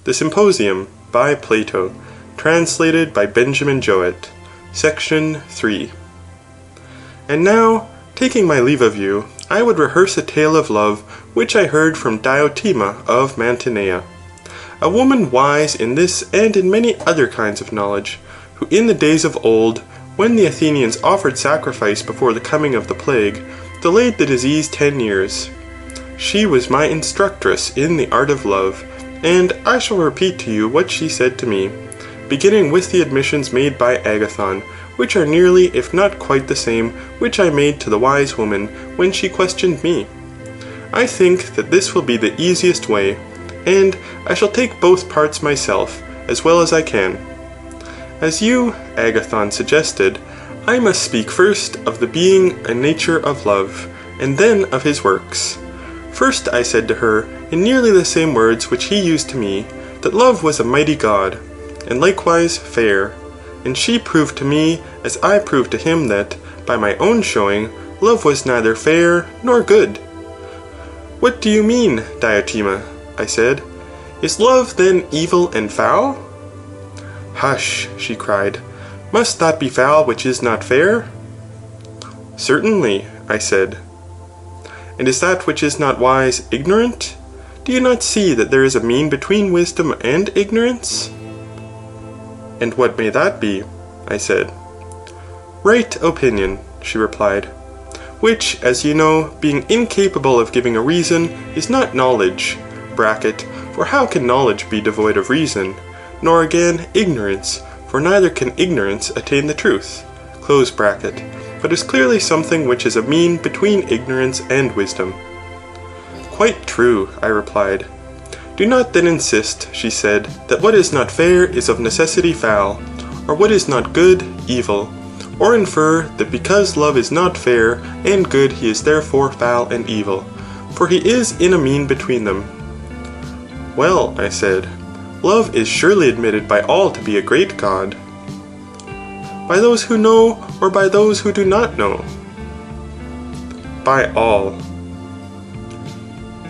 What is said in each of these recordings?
The Symposium, by Plato, translated by Benjamin Jowett, Section 3. And now, taking my leave of you, I would rehearse a tale of love which I heard from Diotima of Mantinea, a woman wise in this and in many other kinds of knowledge, who in the days of old, when the Athenians offered sacrifice before the coming of the plague, delayed the disease 10 years. She was my instructress in the art of love, and I shall repeat to you what she said to me, beginning with the admissions made by Agathon, which are nearly, if not quite the same, which I made to the wise woman when she questioned me. I think that this will be the easiest way, and I shall take both parts myself, as well as I can. As you, Agathon, suggested, I must speak first of the being and nature of love, and then of his works. First I said to her, in nearly the same words which he used to me, that love was a mighty god, and likewise fair, and she proved to me, as I proved to him that, by my own showing, love was neither fair nor good. What do you mean, Diotima? I said. Is love then evil and foul? Hush, she cried. Must that be foul which is not fair? Certainly, I said. And is that which is not wise ignorant? Do you not see that there is a mean between wisdom and ignorance? And what may that be? I said. Right opinion, she replied, which, as you know, being incapable of giving a reason, is not knowledge, for how can knowledge be devoid of reason, nor again ignorance, for neither can ignorance attain the truth, but is clearly something which is a mean between ignorance and wisdom. Quite true, I replied. Do not then insist, she said, that what is not fair is of necessity foul, or what is not good, evil, or infer that because love is not fair and good he is therefore foul and evil, for he is in a mean between them. Well, I said, love is surely admitted by all to be a great god. By those who know, or by those who do not know? By all.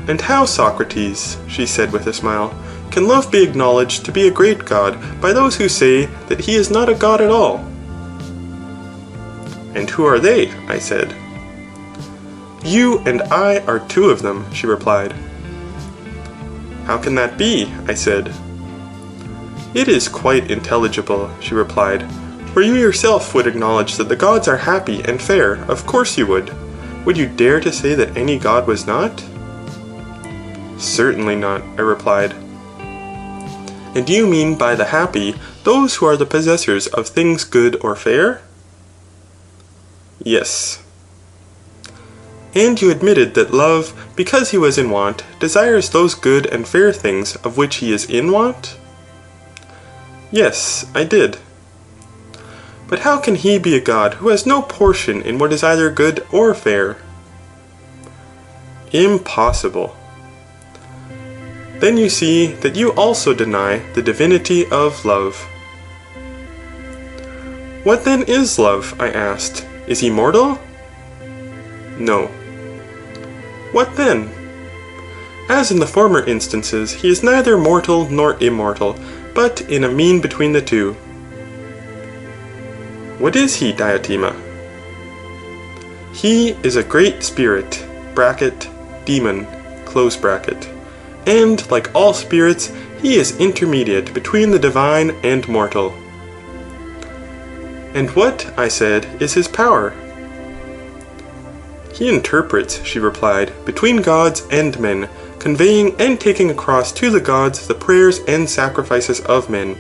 And how, Socrates, she said with a smile, can love be acknowledged to be a great god by those who say that he is not a god at all? And who are they? I said. You and I are two of them, she replied. How can that be? I said. It is quite intelligible, she replied, for you yourself would acknowledge that the gods are happy and fair, of course you would. Would you dare to say that any god was not? Certainly not, I replied. And do you mean by the happy those who are the possessors of things good or fair? Yes. And you admitted that love, because he was in want, desires those good and fair things of which he is in want? Yes, I did. But how can he be a god who has no portion in what is either good or fair? Impossible. Then you see that you also deny the divinity of love. What then is love? I asked. Is he mortal? No. What then? As in the former instances, he is neither mortal nor immortal, but in a mean between the two. What is he, Diotima? He is a great spirit, demon, and, like all spirits, he is intermediate between the divine and mortal. And what, I said, is his power? He interprets, she replied, between gods and men, conveying and taking across to the gods the prayers and sacrifices of men,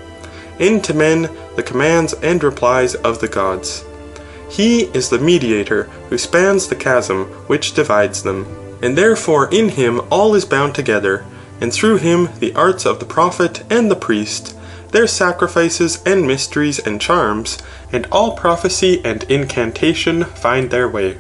and to men the commands and replies of the gods. He is the mediator who spans the chasm which divides them, and therefore in him all is bound together, and through him the arts of the prophet and the priest, their sacrifices and mysteries and charms, and all prophecy and incantation find their way.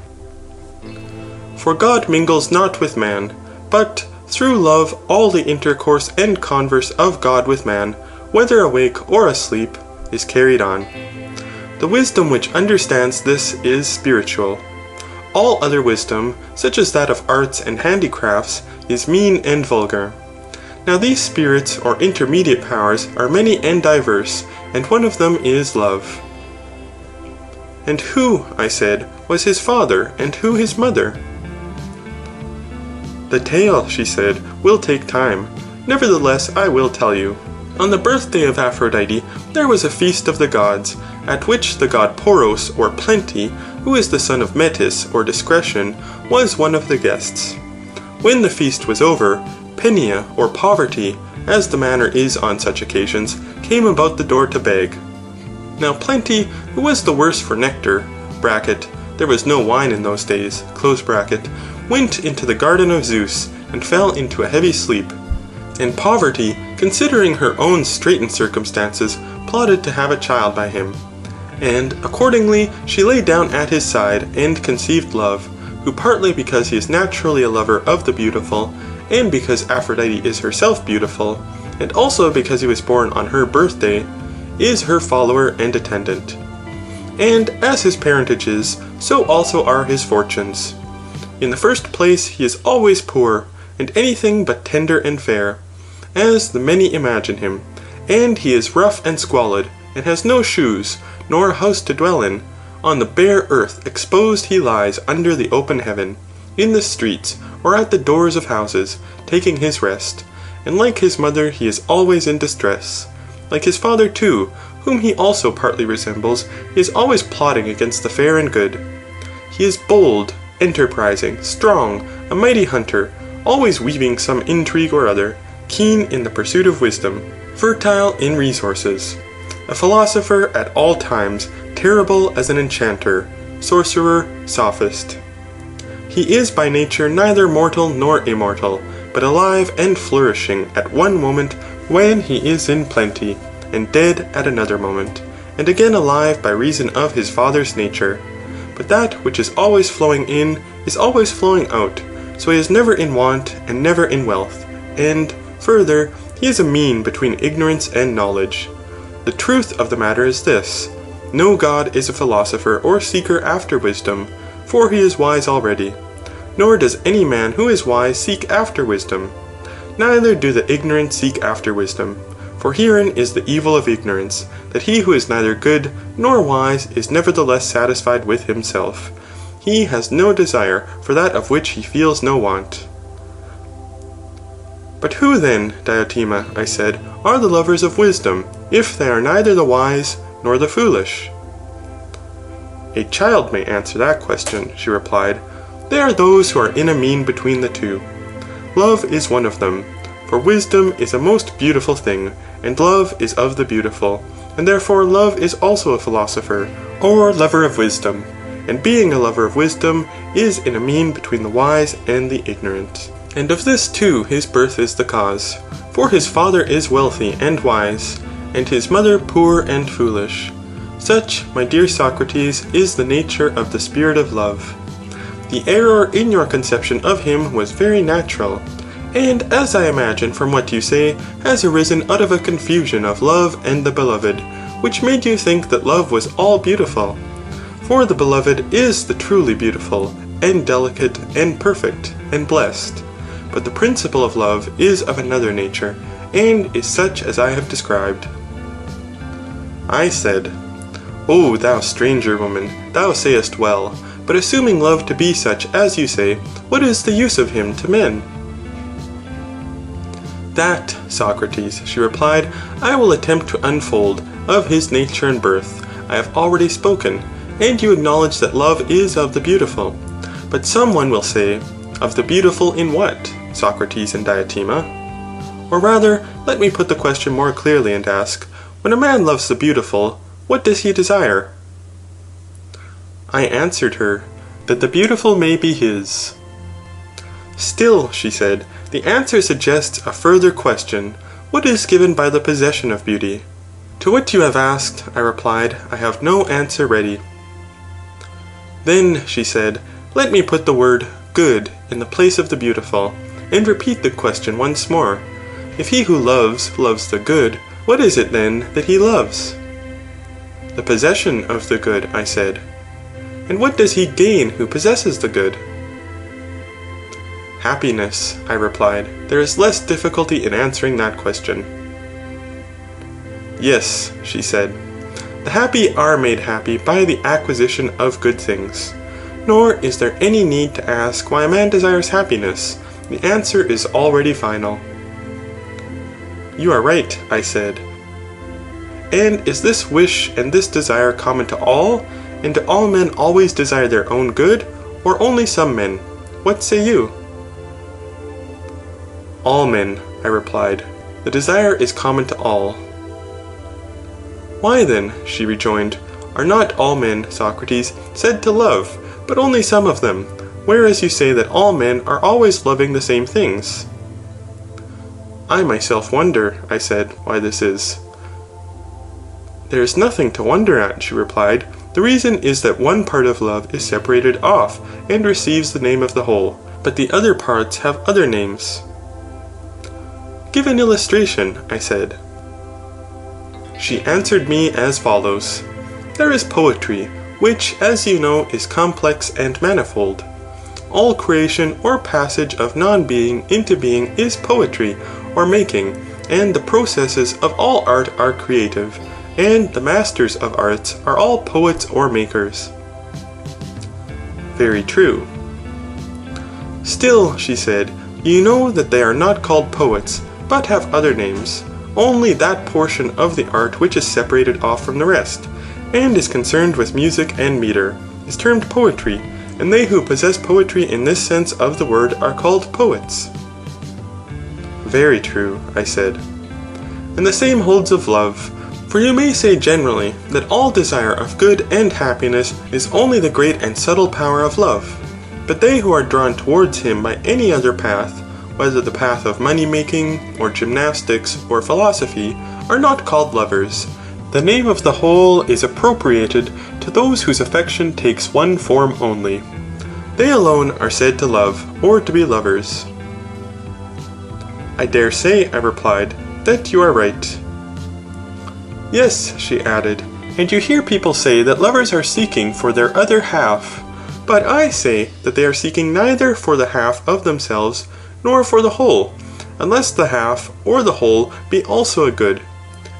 For God mingles not with man, but through love all the intercourse and converse of God with man, whether awake or asleep, is carried on. The wisdom which understands this is spiritual. All other wisdom, such as that of arts and handicrafts, is mean and vulgar. Now these spirits or intermediate powers are many and diverse, and one of them is love. And who, I said, was his father, and who his mother? The tale, she said, will take time. Nevertheless, I will tell you. On the birthday of Aphrodite, there was a feast of the gods, at which the god Poros, or Plenty, who is the son of Metis, or Discretion, was one of the guests. When the feast was over, Penia, or Poverty, as the manner is on such occasions, came about the door to beg. Now Plenty, who was the worse for nectar, (there was no wine in those days), went into the garden of Zeus, and fell into a heavy sleep. And Poverty, considering her own straitened circumstances, plotted to have a child by him. And accordingly she lay down at his side, and conceived Love, who partly because he is naturally a lover of the beautiful, and because Aphrodite is herself beautiful, and also because he was born on her birthday, is her follower and attendant. And as his parentage is, so also are his fortunes. In the first place he is always poor, and anything but tender and fair, as the many imagine him, and he is rough and squalid, and has no shoes, nor a house to dwell in. On the bare earth exposed he lies under the open heaven, in the streets, or at the doors of houses, taking his rest, and like his mother he is always in distress. Like his father too, whom he also partly resembles, he is always plotting against the fair and good. He is bold, enterprising, strong, a mighty hunter, always weaving some intrigue or other, keen in the pursuit of wisdom, fertile in resources, a philosopher at all times, terrible as an enchanter, sorcerer, sophist. He is by nature neither mortal nor immortal, but alive and flourishing at one moment when he is in plenty, and dead at another moment, and again alive by reason of his father's nature. But that which is always flowing in is always flowing out, so he is never in want and never in wealth, and, further, he is a mean between ignorance and knowledge. The truth of the matter is this: no god is a philosopher or seeker after wisdom, for he is wise already. Nor does any man who is wise seek after wisdom. Neither do the ignorant seek after wisdom. For herein is the evil of ignorance, that he who is neither good nor wise is nevertheless satisfied with himself. He has no desire for that of which he feels no want. But who then, Diotima, I said, are the lovers of wisdom, if they are neither the wise nor the foolish? A child may answer that question, she replied. They are those who are in a mean between the two. Love is one of them, for wisdom is a most beautiful thing, and love is of the beautiful, and therefore love is also a philosopher, or lover of wisdom, and being a lover of wisdom is in a mean between the wise and the ignorant. And of this too his birth is the cause, for his father is wealthy and wise, and his mother poor and foolish. Such, my dear Socrates, is the nature of the spirit of love. The error in your conception of him was very natural, and as I imagine from what you say, has arisen out of a confusion of love and the beloved, which made you think that love was all beautiful. For the beloved is the truly beautiful, and delicate, and perfect, and blessed. But the principle of love is of another nature, and is such as I have described. I said, O thou stranger woman, thou sayest well, but assuming love to be such as you say, what is the use of him to men? That, Socrates, she replied, I will attempt to unfold. Of his nature and birth I have already spoken, and you acknowledge that love is of the beautiful. But someone will say, of the beautiful in what, Socrates and Diotima? Or rather, let me put the question more clearly and ask, when a man loves the beautiful, what does he desire? I answered her, that the beautiful may be his. Still, she said, the answer suggests a further question. What is given by the possession of beauty? To what you have asked, I replied, I have no answer ready. Then, she said, let me put the word good in the place of the beautiful, and repeat the question once more. If he who loves, loves the good, what is it then that he loves? The possession of the good, I said. And what does he gain who possesses the good? Happiness, I replied. There is less difficulty in answering that question. Yes, she said. The happy are made happy by the acquisition of good things. Nor is there any need to ask why a man desires happiness. The answer is already final. You are right, I said. And is this wish and this desire common to all? And do all men always desire their own good, or only some men? What say you? All men, I replied. The desire is common to all. Why then, she rejoined, are not all men, Socrates, said to love, but only some of them, whereas you say that all men are always loving the same things? I myself wonder, I said, why this is. There is nothing to wonder at, she replied. The reason is that one part of love is separated off and receives the name of the whole, but the other parts have other names. Give an illustration, I said. She answered me as follows. There is poetry, which, as you know, is complex and manifold. All creation or passage of non-being into being is poetry, or making, and the processes of all art are creative, and the masters of arts are all poets or makers. Very true. Still, she said, you know that they are not called poets, but have other names. Only that portion of the art which is separated off from the rest, and is concerned with music and meter, is termed poetry, and they who possess poetry in this sense of the word are called poets. Very true, I said. And the same holds of love, for you may say generally that all desire of good and happiness is only the great and subtle power of love, but they who are drawn towards him by any other path, whether the path of money-making, or gymnastics, or philosophy, are not called lovers. The name of the whole is appropriated to those whose affection takes one form only. They alone are said to love, or to be lovers. I dare say, I replied, that you are right. Yes, she added, and you hear people say that lovers are seeking for their other half, but I say that they are seeking neither for the half of themselves, nor for the whole, unless the half or the whole be also a good,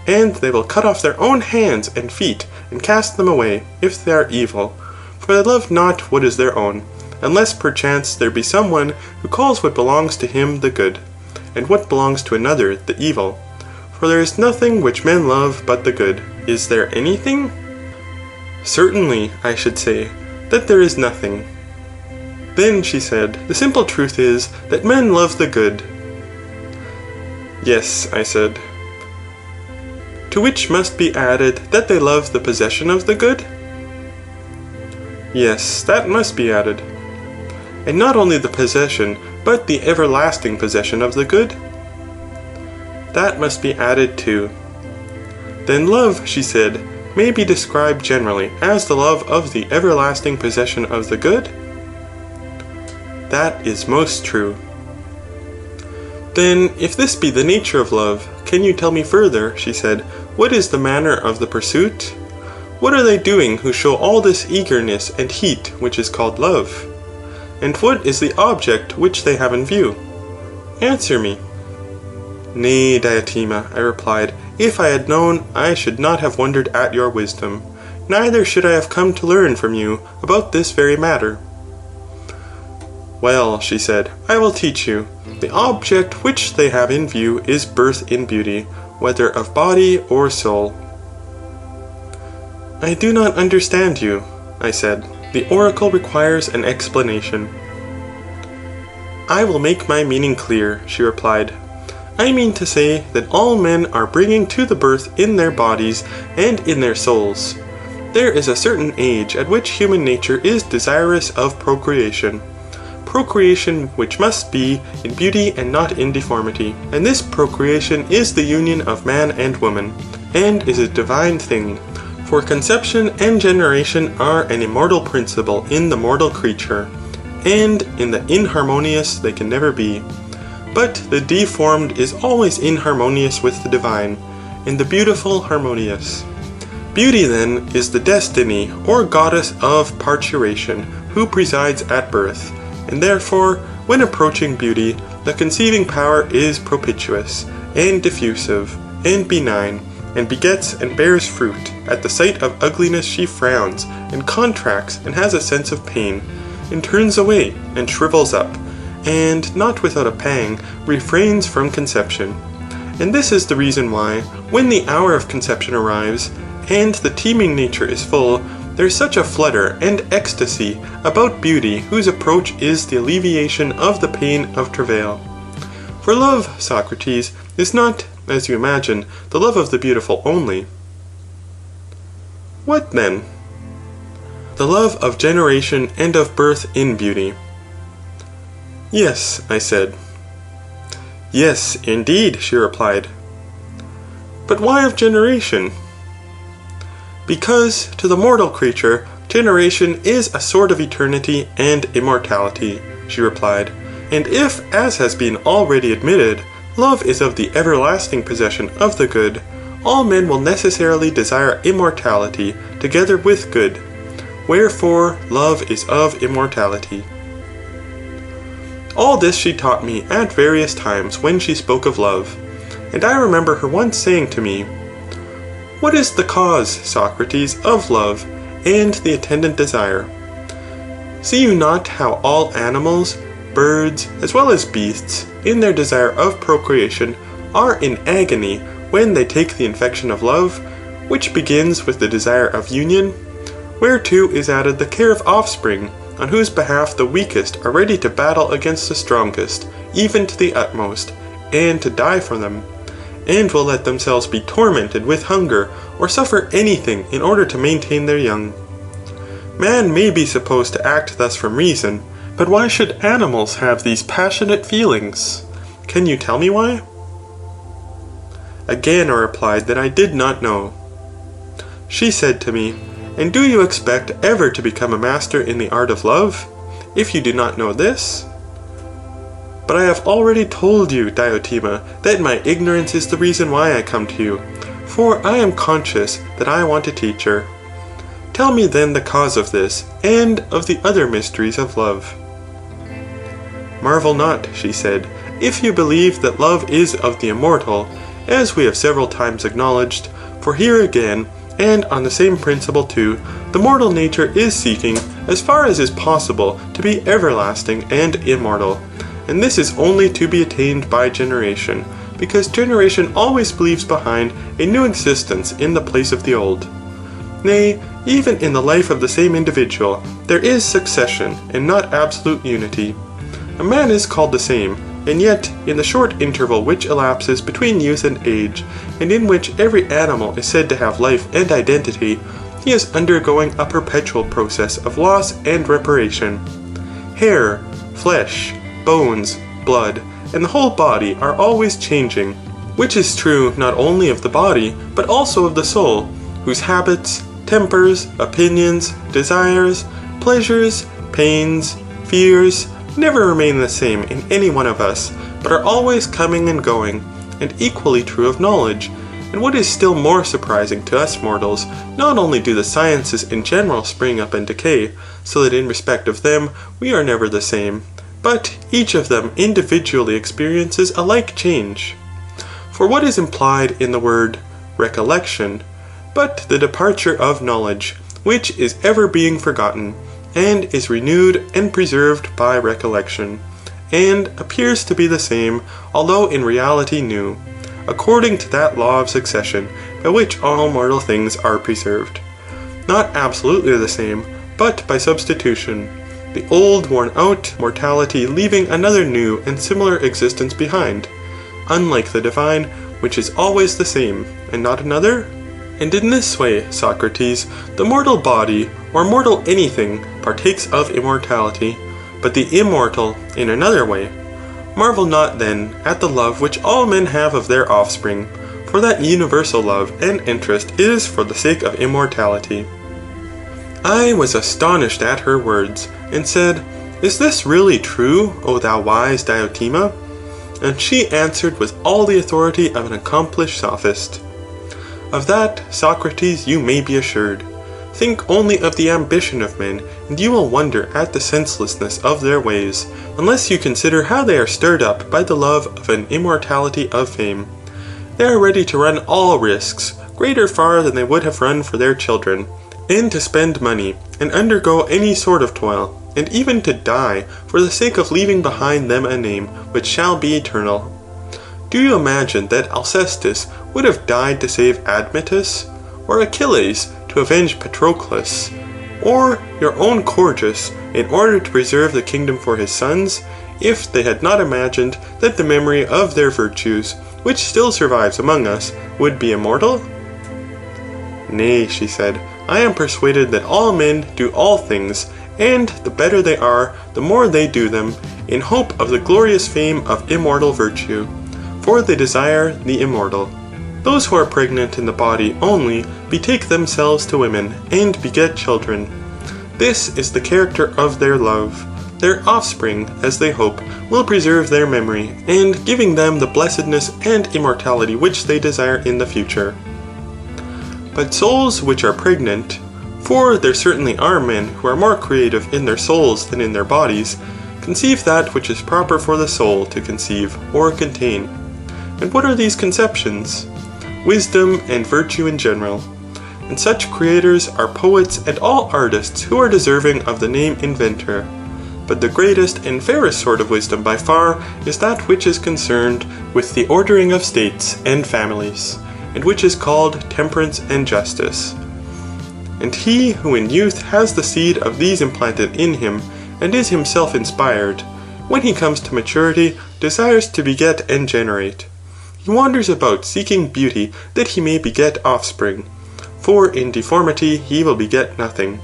and they will cut off their own hands and feet and cast them away, if they are evil, for they love not what is their own, unless perchance there be someone who calls what belongs to him the good, and what belongs to another the evil. For there is nothing which men love but the good. Is there anything? Certainly, I should say, that there is nothing. Then, she said, the simple truth is that men love the good. Yes, I said. To which must be added that they love the possession of the good? Yes, that must be added. And not only the possession, but the everlasting possession of the good? That must be added too. Then love, she said, may be described generally as the love of the everlasting possession of the good? That is most true. Then, if this be the nature of love, can you tell me further, she said, what is the manner of the pursuit? What are they doing who show all this eagerness and heat which is called love? And what is the object which they have in view? Answer me. Nay, Diotima, I replied, if I had known, I should not have wondered at your wisdom, neither should I have come to learn from you about this very matter. Well, she said, I will teach you. The object which they have in view is birth in beauty, whether of body or soul. I do not understand you, I said. The oracle requires an explanation. I will make my meaning clear, she replied. I mean to say that all men are bringing to the birth in their bodies and in their souls. There is a certain age at which human nature is desirous of procreation. Procreation which must be in beauty and not in deformity. And this procreation is the union of man and woman, and is a divine thing. For conception and generation are an immortal principle in the mortal creature, and in the inharmonious they can never be. But the deformed is always inharmonious with the divine, and the beautiful harmonious. Beauty then is the destiny or goddess of parturition, who presides at birth, and therefore when approaching beauty, the conceiving power is propitious, and diffusive, and benign, and begets and bears fruit. At the sight of ugliness she frowns, and contracts, and has a sense of pain, and turns away, and shrivels up, and, not without a pang, refrains from conception. And this is the reason why, when the hour of conception arrives, and the teeming nature is full, there is such a flutter and ecstasy about beauty whose approach is the alleviation of the pain of travail. For love, Socrates, is not, as you imagine, the love of the beautiful only. What then? The love of generation and of birth in beauty. Yes, I said. Yes, indeed, she replied. But why of generation? Because to the mortal creature, generation is a sort of eternity and immortality, she replied. And if, as has been already admitted, love is of the everlasting possession of the good, all men will necessarily desire immortality together with good. Wherefore, love is of immortality. All this she taught me at various times when she spoke of love, and I remember her once saying to me, "What is the cause, Socrates, of love, and the attendant desire? See you not how all animals, birds, as well as beasts, in their desire of procreation, are in agony when they take the infection of love, which begins with the desire of union, whereto is added the care of offspring, on whose behalf the weakest are ready to battle against the strongest, even to the utmost, and to die for them, and will let themselves be tormented with hunger, or suffer anything in order to maintain their young. Man may be supposed to act thus from reason, but why should animals have these passionate feelings? Can you tell me why?" Again I replied that I did not know. She said to me, "And do you expect ever to become a master in the art of love, if you do not know this?" "But I have already told you, Diotima, that my ignorance is the reason why I come to you, for I am conscious that I want a teacher. Tell me then the cause of this, and of the other mysteries of love." "Marvel not," she said, "if you believe that love is of the immortal, as we have several times acknowledged, for here again, and on the same principle too, the mortal nature is seeking, as far as is possible, to be everlasting and immortal, and this is only to be attained by generation, because generation always leaves behind a new existence in the place of the old. Nay, even in the life of the same individual, there is succession, and not absolute unity. A man is called the same, and yet, in the short interval which elapses between youth and age, and in which every animal is said to have life and identity, he is undergoing a perpetual process of loss and reparation. Hair, flesh, bones, blood, and the whole body are always changing, which is true not only of the body, but also of the soul, whose habits, tempers, opinions, desires, pleasures, pains, fears, never remain the same in any one of us, but are always coming and going, and equally true of knowledge. And what is still more surprising to us mortals, not only do the sciences in general spring up and decay, so that in respect of them we are never the same, but each of them individually experiences a like change. For what is implied in the word recollection, but the departure of knowledge, which is ever being forgotten, and is renewed and preserved by recollection, and appears to be the same, although in reality new, according to that law of succession by which all mortal things are preserved. Not absolutely the same, but by substitution, the old worn out mortality leaving another new and similar existence behind, unlike the divine, which is always the same, and not another? And in this way, Socrates, the mortal body, or mortal anything, partakes of immortality, but the immortal in another way. Marvel not then at the love which all men have of their offspring, for that universal love and interest is for the sake of immortality." I was astonished at her words, and said, "Is this really true, O thou wise Diotima?" And she answered with all the authority of an accomplished sophist, "Of that, Socrates, you may be assured. Think only of the ambition of men, and you will wonder at the senselessness of their ways, unless you consider how they are stirred up by the love of an immortality of fame. They are ready to run all risks, greater far than they would have run for their children, and to spend money, and undergo any sort of toil, and even to die, for the sake of leaving behind them a name which shall be eternal. Do you imagine that Alcestis would have died to save Admetus, or Achilles to avenge Patroclus, or your own Gorgias in order to preserve the kingdom for his sons, if they had not imagined that the memory of their virtues, which still survives among us, would be immortal? Nay, she said, I am persuaded that all men do all things, and the better they are, the more they do them, in hope of the glorious fame of immortal virtue, for they desire the immortal. Those who are pregnant in the body only betake themselves to women, and beget children. This is the character of their love. Their offspring, as they hope, will preserve their memory, and giving them the blessedness and immortality which they desire in the future. But souls which are pregnant, for there certainly are men who are more creative in their souls than in their bodies, conceive that which is proper for the soul to conceive or contain. And what are these conceptions? Wisdom and virtue in general. And such creators are poets and all artists who are deserving of the name inventor. But the greatest and fairest sort of wisdom by far is that which is concerned with the ordering of states and families, and which is called temperance and justice. And he who in youth has the seed of these implanted in him, and is himself inspired, when he comes to maturity, desires to beget and generate. He wanders about seeking beauty that he may beget offspring, for in deformity he will beget nothing,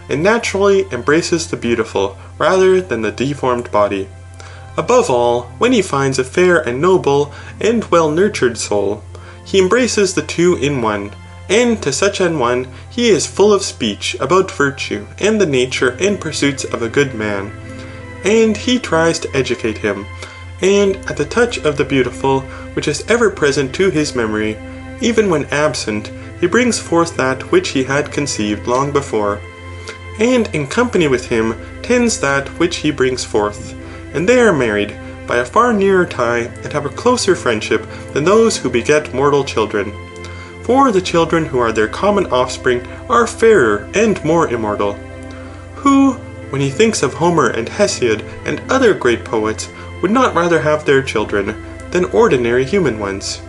and naturally embraces the beautiful rather than the deformed body. Above all, when he finds a fair and noble and well-nurtured soul, he embraces the two in one, and to such an one he is full of speech about virtue and the nature and pursuits of a good man, and he tries to educate him, and at the touch of the beautiful, which is ever present to his memory, even when absent, he brings forth that which he had conceived long before, and in company with him tends that which he brings forth, and they are married by a far nearer tie and have a closer friendship than those who beget mortal children. For the children who are their common offspring are fairer and more immortal. Who, when he thinks of Homer and Hesiod and other great poets, would not rather have their children than ordinary human ones?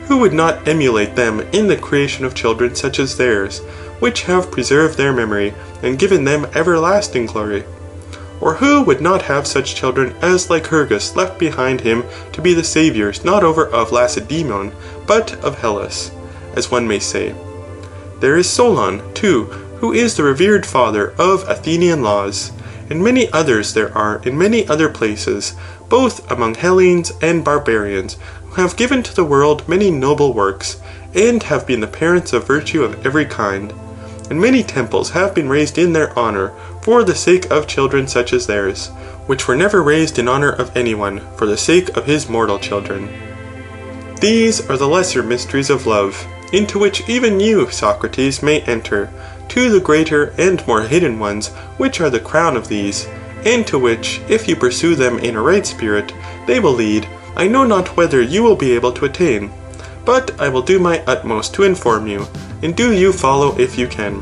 Who would not emulate them in the creation of children such as theirs, which have preserved their memory and given them everlasting glory? Or who would not have such children as Lycurgus left behind him to be the saviours not over of Lacedaemon, but of Hellas, as one may say? There is Solon, too, who is the revered father of Athenian laws, and many others there are in many other places, both among Hellenes and barbarians, who have given to the world many noble works, and have been the parents of virtue of every kind. And many temples have been raised in their honour, for the sake of children such as theirs, which were never raised in honour of anyone, for the sake of his mortal children. These are the lesser mysteries of love, into which even you, Socrates, may enter, to the greater and more hidden ones, which are the crown of these, and to which, if you pursue them in a right spirit, they will lead. I know not whether you will be able to attain, but I will do my utmost to inform you, and do you follow if you can.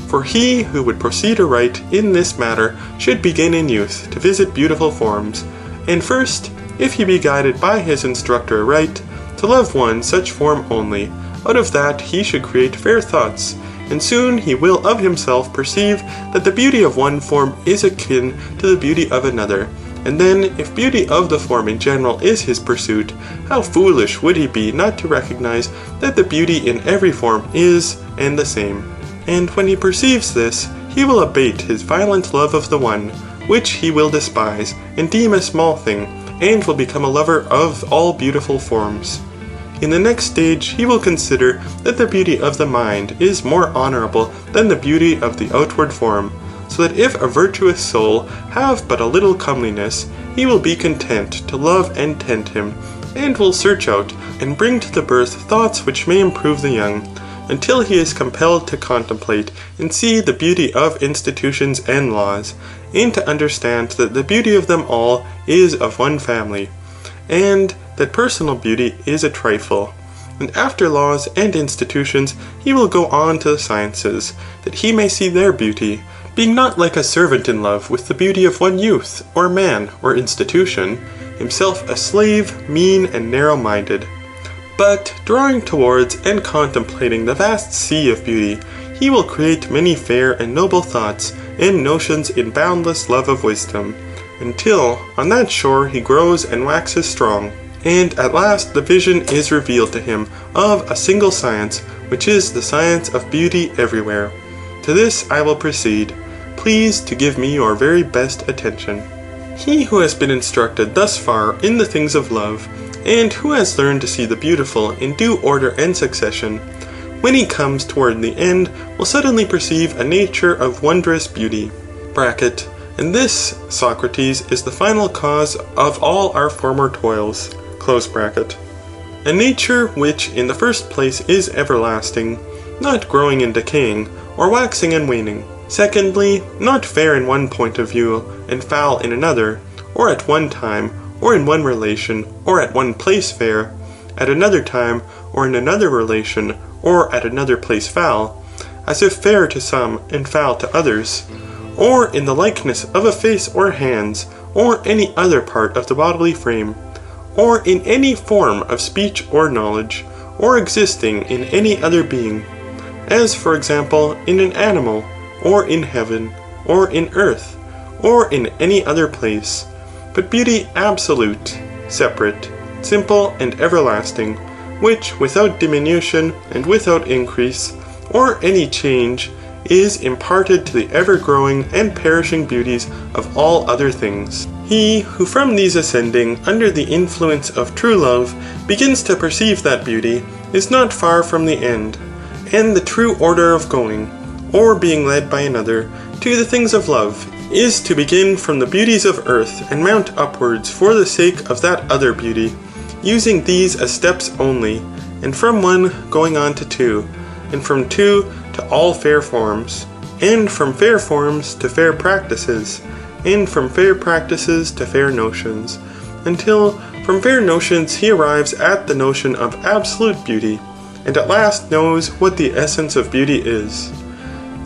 For he who would proceed aright in this matter should begin in youth to visit beautiful forms, and first, if he be guided by his instructor aright, to love one such form only. Out of that he should create fair thoughts, and soon he will of himself perceive that the beauty of one form is akin to the beauty of another, and then if beauty of the form in general is his pursuit, how foolish would he be not to recognize that the beauty in every form is and the same. And when he perceives this, he will abate his violent love of the one, which he will despise, and deem a small thing, and will become a lover of all beautiful forms. In the next stage he will consider that the beauty of the mind is more honourable than the beauty of the outward form, so that if a virtuous soul have but a little comeliness, he will be content to love and tend him, and will search out and bring to the birth thoughts which may improve the young, until he is compelled to contemplate and see the beauty of institutions and laws, and to understand that the beauty of them all is of one family, and that personal beauty is a trifle. And after laws and institutions, he will go on to the sciences, that he may see their beauty, being not like a servant in love with the beauty of one youth, or man, or institution, himself a slave, mean and narrow-minded. But, drawing towards and contemplating the vast sea of beauty, he will create many fair and noble thoughts and notions in boundless love of wisdom, until on that shore he grows and waxes strong, and at last the vision is revealed to him of a single science, which is the science of beauty everywhere. To this I will proceed. Please to give me your very best attention. He who has been instructed thus far in the things of love, and who has learned to see the beautiful in due order and succession, when he comes toward the end, will suddenly perceive a nature of wondrous beauty. Bracket. And this, Socrates, is the final cause of all our former toils. Close bracket. A nature which in the first place is everlasting, not growing and decaying, or waxing and waning. Secondly, not fair in one point of view, and foul in another, or at one time, or in one relation, or at one place fair, at another time, or in another relation, or at another place foul, as if fair to some, and foul to others, or in the likeness of a face or hands, or any other part of the bodily frame, or in any form of speech or knowledge, or existing in any other being, as for example in an animal, or in heaven, or in earth, or in any other place, but beauty absolute, separate, simple and everlasting, which without diminution and without increase, or any change, is imparted to the ever-growing and perishing beauties of all other things. He who from these ascending under the influence of true love begins to perceive that beauty is not far from the end, and the true order of going, or being led by another, to the things of love, is to begin from the beauties of earth and mount upwards for the sake of that other beauty, using these as steps only, and from one going on to two, and from two to all fair forms, and from fair forms to fair practices, and from fair practices to fair notions, until from fair notions he arrives at the notion of absolute beauty, and at last knows what the essence of beauty is.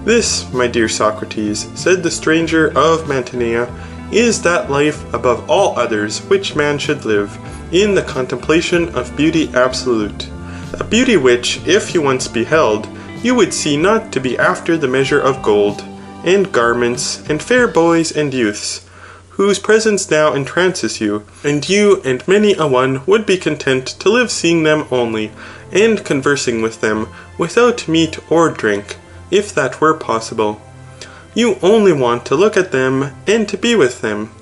This, my dear Socrates, said the stranger of Mantinea, is that life above all others which man should live, in the contemplation of beauty absolute, a beauty which, if you once beheld, you would see not to be after the measure of gold, and garments, and fair boys and youths, whose presence now entrances you, and many a one would be content to live seeing them only, and conversing with them, without meat or drink, if that were possible. You only want to look at them, and to be with them.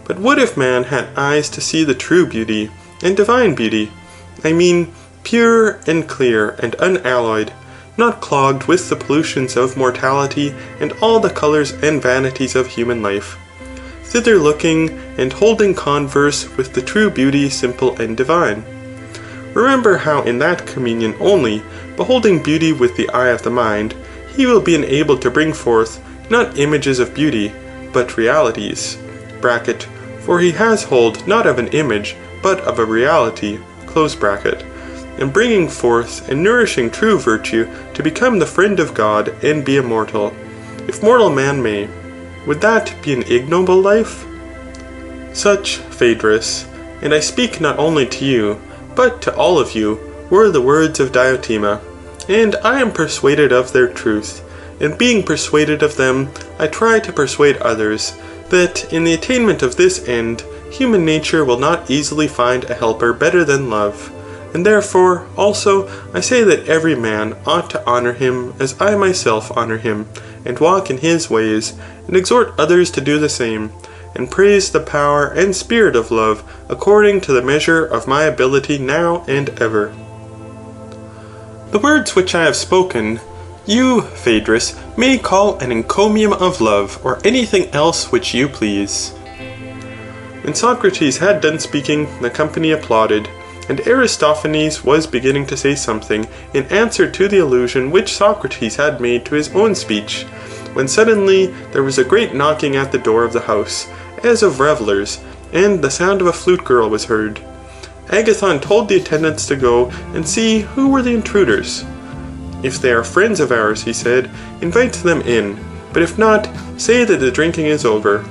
But what if man had eyes to see the true beauty, and divine beauty? I mean, pure and clear and unalloyed, not clogged with the pollutions of mortality and all the colours and vanities of human life. Thither looking, and holding converse with the true beauty simple and divine. Remember how in that communion only, beholding beauty with the eye of the mind, he will be enabled to bring forth, not images of beauty, but realities. Bracket, for he has hold not of an image, but of a reality. Close bracket. And bringing forth and nourishing true virtue to become the friend of God and be immortal, if mortal man may. Would that be an ignoble life? Such, Phaedrus, and I speak not only to you, but to all of you, were the words of Diotima, and I am persuaded of their truth, and being persuaded of them, I try to persuade others, that in the attainment of this end, human nature will not easily find a helper better than love. And therefore, also, I say that every man ought to honour him as I myself honour him, and walk in his ways, and exhort others to do the same, and praise the power and spirit of love according to the measure of my ability now and ever. The words which I have spoken, you, Phaedrus, may call an encomium of love, or anything else which you please. When Socrates had done speaking, the company applauded, and Aristophanes was beginning to say something in answer to the allusion which Socrates had made to his own speech, when suddenly there was a great knocking at the door of the house, as of revellers, and the sound of a flute girl was heard. Agathon told the attendants to go and see who were the intruders. "If they are friends of ours," he said, "invite them in, but if not, say that the drinking is over."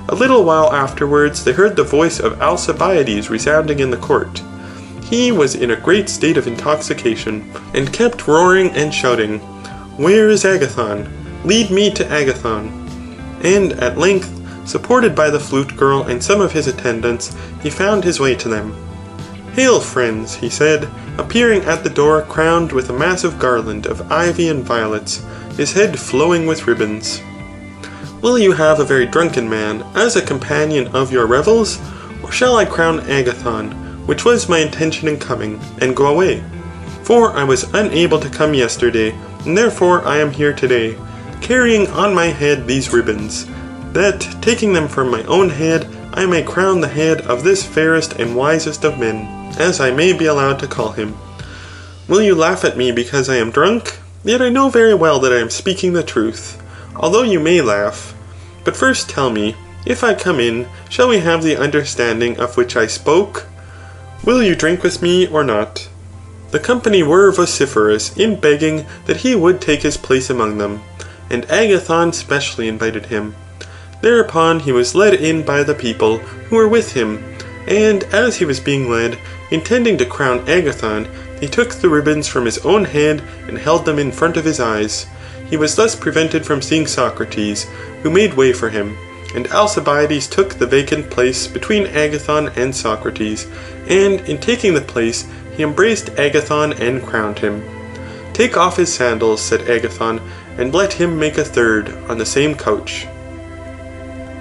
A little while afterwards they heard the voice of Alcibiades resounding in the court. He was in a great state of intoxication, and kept roaring and shouting, "Where is Agathon? Lead me to Agathon." And at length, supported by the flute girl and some of his attendants, he found his way to them. "Hail, friends," he said, appearing at the door crowned with a massive garland of ivy and violets, his head flowing with ribbons. "Will you have a very drunken man as a companion of your revels, or shall I crown Agathon, which was my intention in coming, and go away? For I was unable to come yesterday, and therefore I am here today, carrying on my head these ribbons, that, taking them from my own head, I may crown the head of this fairest and wisest of men, as I may be allowed to call him. Will you laugh at me because I am drunk? Yet I know very well that I am speaking the truth, although you may laugh. But first tell me, if I come in, shall we have the understanding of which I spoke? Will you drink with me or not?" The company were vociferous in begging that he would take his place among them, and Agathon specially invited him. Thereupon he was led in by the people who were with him, and as he was being led, intending to crown Agathon, he took the ribbons from his own head and held them in front of his eyes. He was thus prevented from seeing Socrates, who made way for him, and Alcibiades took the vacant place between Agathon and Socrates, and in taking the place he embraced Agathon and crowned him. "Take off his sandals," said Agathon, "and let him make a third on the same couch."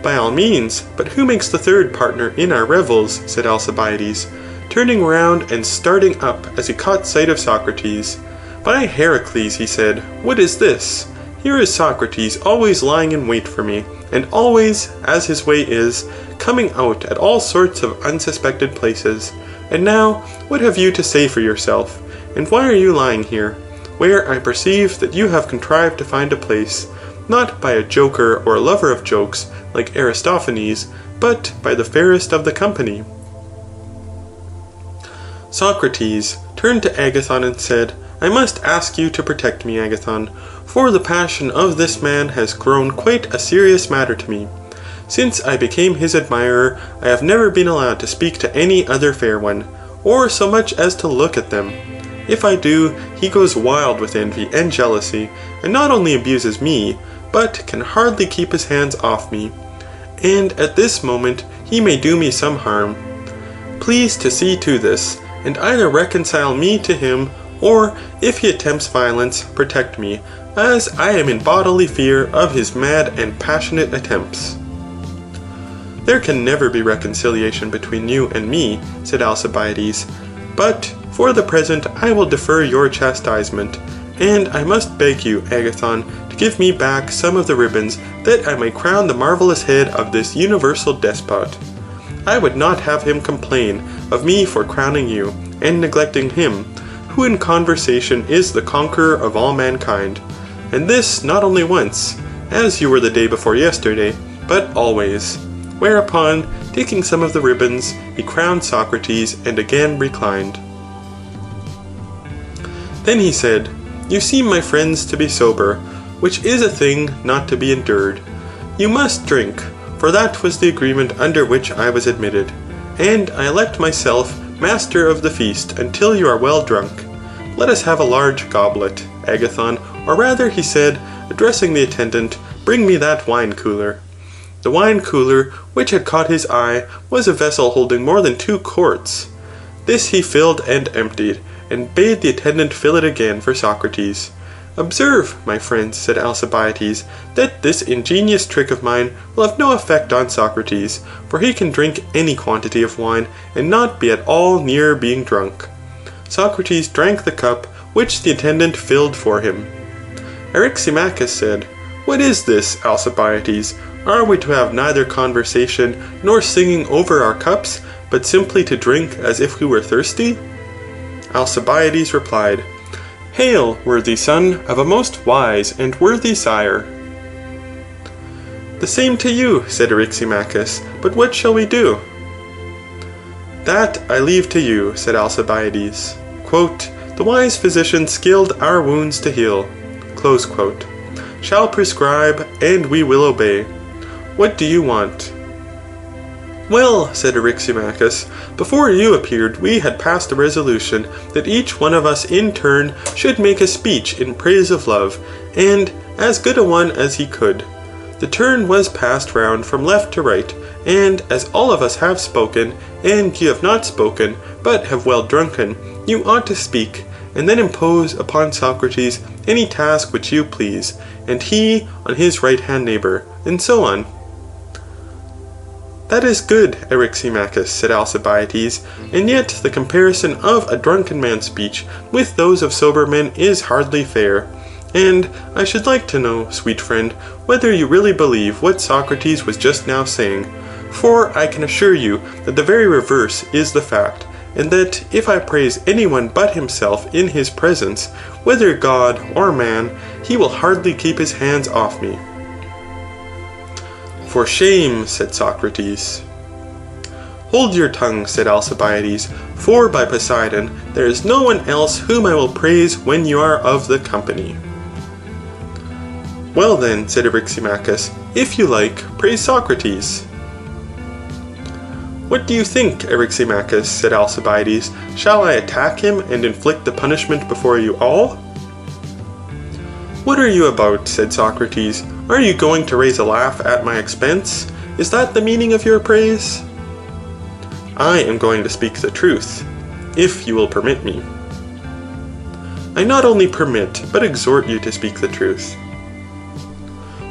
"By all means, but who makes the third partner in our revels?" said Alcibiades, turning round and starting up as he caught sight of Socrates. "By Heracles," he said, "what is this? Here is Socrates always lying in wait for me, and always, as his way is, coming out at all sorts of unsuspected places. And now, what have you to say for yourself? And why are you lying here, where I perceive that you have contrived to find a place, not by a joker or a lover of jokes, like Aristophanes, but by the fairest of the company?" Socrates turned to Agathon and said, "I must ask you to protect me, Agathon, for the passion of this man has grown quite a serious matter to me. Since I became his admirer, I have never been allowed to speak to any other fair one, or so much as to look at them. If I do, he goes wild with envy and jealousy, and not only abuses me, but can hardly keep his hands off me, and at this moment he may do me some harm. Please to see to this, and either reconcile me to him, or, if he attempts violence, protect me, as I am in bodily fear of his mad and passionate attempts." "There can never be reconciliation between you and me," said Alcibiades, "but for the present I will defer your chastisement, and I must beg you, Agathon, to give me back some of the ribbons, that I may crown the marvellous head of this universal despot. I would not have him complain of me for crowning you, and neglecting him, who in conversation is the conqueror of all mankind, and this not only once, as you were the day before yesterday, but always." Whereupon, taking some of the ribbons, he crowned Socrates and again reclined. Then he said, "You seem, my friends, to be sober, which is a thing not to be endured. You must drink, for that was the agreement under which I was admitted, and I elect myself master of the feast until you are well drunk. Let us have a large goblet, Agathon, or rather," he said, addressing the attendant, "bring me that wine cooler." The wine cooler, which had caught his eye, was a vessel holding more than 2 quarts. This he filled and emptied, and bade the attendant fill it again for Socrates. "Observe, my friends," said Alcibiades, "that this ingenious trick of mine will have no effect on Socrates, for he can drink any quantity of wine, and not be at all near being drunk." Socrates drank the cup, which the attendant filled for him. Eryximachus said, "What is this, Alcibiades? Are we to have neither conversation nor singing over our cups, but simply to drink as if we were thirsty? Alcibiades replied, Hail, worthy son of a most wise and worthy sire. The same to you, said Eryximachus, but what shall we do? That I leave to you, said Alcibiades. Quote, the wise physician skilled our wounds to heal, close quote, shall prescribe, and we will obey. What do you want? Well, said Eryximachus, before you appeared we had passed a resolution that each one of us in turn should make a speech in praise of love, and as good a one as he could. The turn was passed round from left to right, and as all of us have spoken, and you have not spoken, but have well drunken, you ought to speak, and then impose upon Socrates any task which you please, and he on his right-hand neighbour, and so on. That is good, Eryximachus, said Alcibiades, and yet the comparison of a drunken man's speech with those of sober men is hardly fair. And I should like to know, sweet friend, whether you really believe what Socrates was just now saying, for I can assure you that the very reverse is the fact, and that if I praise anyone but himself in his presence, whether God or man, he will hardly keep his hands off me. For shame, said Socrates. Hold your tongue, said Alcibiades, for by Poseidon there is no one else whom I will praise when you are of the company. Well then, said Eryximachus, if you like, praise Socrates. What do you think, Eryximachus, said Alcibiades, shall I attack him and inflict the punishment before you all? What are you about, said Socrates, are you going to raise a laugh at my expense? Is that the meaning of your praise? I am going to speak the truth, if you will permit me. I not only permit, but exhort you to speak the truth.